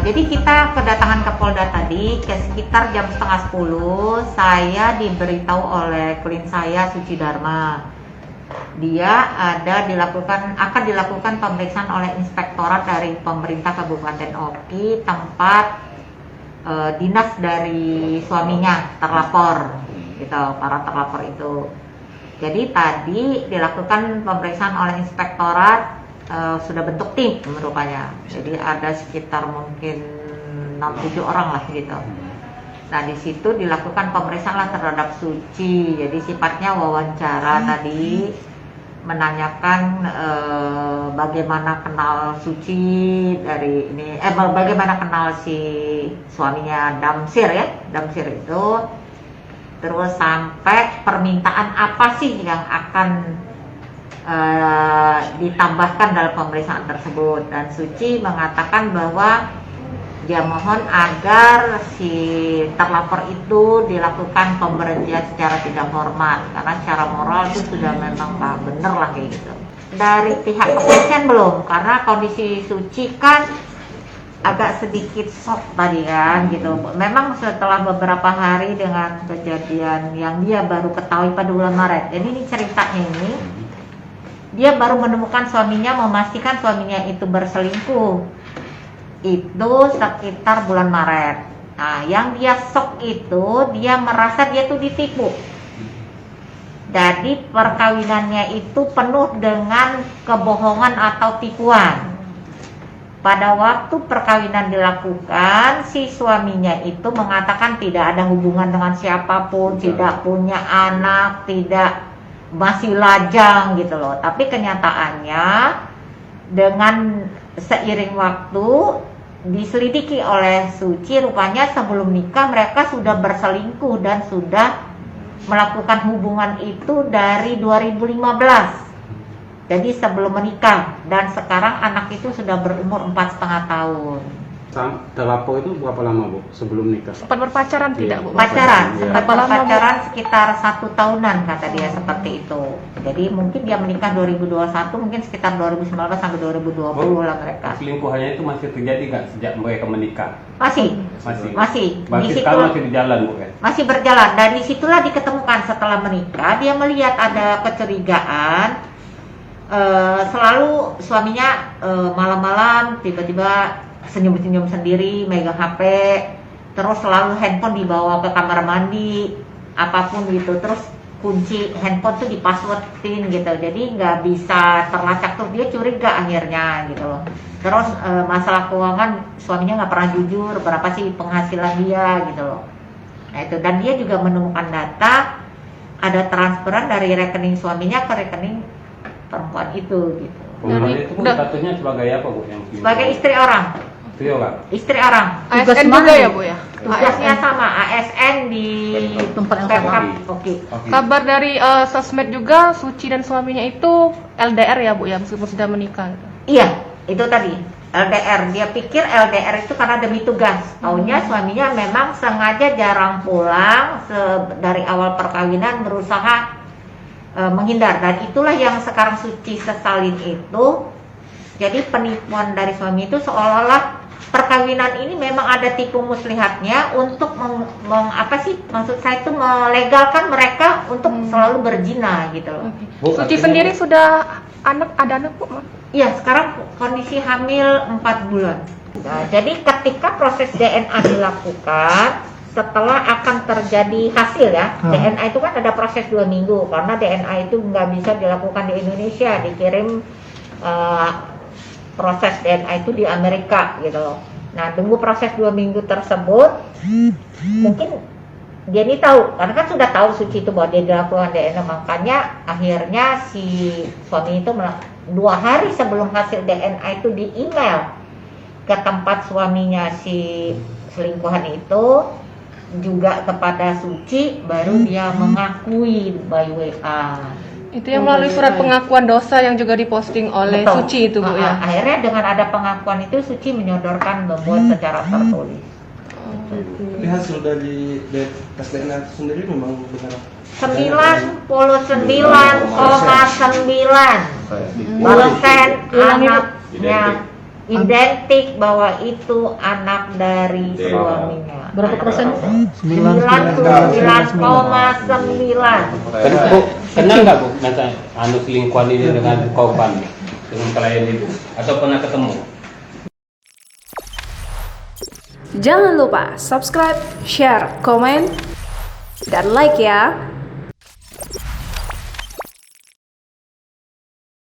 Jadi kita kedatangan ke Polda tadi ke sekitar jam setengah 10. Saya diberitahu oleh klien saya Suci Dharma. Dia akan dilakukan pemeriksaan oleh inspektorat dari pemerintah Kabupaten Oki, tempat dinas dari suaminya terlapor, gitu, para terlapor itu. Jadi tadi dilakukan pemeriksaan oleh inspektorat. Sudah bentuk tim rupanya, jadi ada sekitar mungkin 6-7 orang lah gitu. Nah di situ dilakukan pemeriksaan lah terhadap Suci, jadi sifatnya wawancara tadi, menanyakan bagaimana kenal Suci dari ini, bagaimana kenal si suaminya Damsir itu, terus sampai permintaan apa sih yang akan ditambahkan dalam pemeriksaan tersebut. Dan Suci mengatakan bahwa dia mohon agar si terlapor itu dilakukan pemberhentian secara tidak hormat, karena secara moral itu sudah memang nggak bener lah kayak gitu. Dari pihak kepolisian belum, karena kondisi Suci kan agak sedikit shock tadi kan gitu. Memang setelah beberapa hari dengan kejadian yang dia baru ketahui pada bulan Maret. Jadi ini ceritanya ini, dia baru menemukan suaminya, memastikan suaminya itu berselingkuh itu sekitar bulan Maret. Nah, yang dia shock itu dia merasa dia tuh ditipu. Jadi perkawinannya itu penuh dengan kebohongan atau tipuan. Pada waktu perkawinan dilakukan, si suaminya itu mengatakan tidak ada hubungan dengan siapapun, tidak punya anak, masih lajang gitu loh. Tapi kenyataannya dengan seiring waktu diselidiki oleh Suci, rupanya sebelum nikah mereka sudah berselingkuh dan sudah melakukan hubungan itu dari 2015. Jadi sebelum menikah, dan sekarang anak itu sudah berumur 4,5 tahun. Terlapor itu berapa lama Bu sebelum nikah? Sempat berpacaran tidak Bu? Pacaran, ya. sempat berpacaran sekitar 1 tahunan kata dia seperti itu. Jadi mungkin dia menikah 2021, mungkin sekitar 2019 sampai 2020 lah mereka. Selingkuhannya itu masih terjadi nggak sejak mereka menikah? Masih. Berarti sekarang masih di jalan Bu ya? Masih berjalan, dan disitulah diketemukan setelah menikah dia melihat ada kecurigaan. Selalu suaminya malam-malam tiba-tiba senyum-senyum sendiri, megang HP, terus selalu handphone dibawa ke kamar mandi, apapun gitu, terus kunci handphone tuh di-passwordin gitu, jadi nggak bisa terlacak tuh, dia curiga akhirnya gitu loh. Terus masalah keuangan suaminya nggak pernah jujur berapa sih penghasilan dia gitu loh. Nah itu, dan dia juga menemukan data ada transferan dari rekening suaminya ke rekening perempuan itu gitu. Perempuan itu statusnya sebagai apa Bu? Sebagai istri orang. Istri orang. ASN juga ya Bu ya? Tugasnya sama, ASN di tempat yang sama. Oke. Kabar dari sosmed juga Suci dan suaminya itu LDR ya Bu ya, meskipun sudah menikah gitu. Iya, itu tadi LDR. Dia pikir LDR itu karena demi tugas. Taunya suaminya memang sengaja jarang pulang, dari awal perkawinan berusaha menghindar, dan itulah yang sekarang Suci sesalin itu. Jadi penipuan dari suami itu seolah-olah perkawinan ini memang ada tipu muslihatnya untuk maksud saya itu melegalkan mereka untuk selalu berzina gitu loh. Suci sendiri sudah ada anak Bu? Iya, sekarang kondisi hamil 4 bulan. Nah, jadi ketika proses DNA dilakukan, setelah akan terjadi hasil ya, DNA itu kan ada proses 2 minggu, karena DNA itu nggak bisa dilakukan di Indonesia, dikirim proses DNA itu di Amerika gitu loh. Nah, tunggu proses 2 minggu tersebut, mungkin dia ini tahu, karena kan sudah tahu Suci itu bahwa dia dilakukan DNA, makanya akhirnya si suami itu 2 hari sebelum hasil DNA itu di email ke tempat suaminya si selingkuhan itu, juga kepada Suci, baru dia mengakui by WA. Itu yang melalui surat pengakuan dosa yang juga diposting oleh Betul. Suci itu Bu ya. Akhirnya dengan ada pengakuan itu Suci menyodorkan membuat secara tertulis. Tapi hasil dari tes DNA itu sendiri memang benar. 99,9% anaknya identik bahwa itu anak dari suaminya. Berapa persen? 99,9. Bu, kenal nggak Bu, nanti selingkuhan ini dengan korban, dengan klien itu, atau pernah ketemu? Jangan lupa subscribe, share, komen, dan like ya.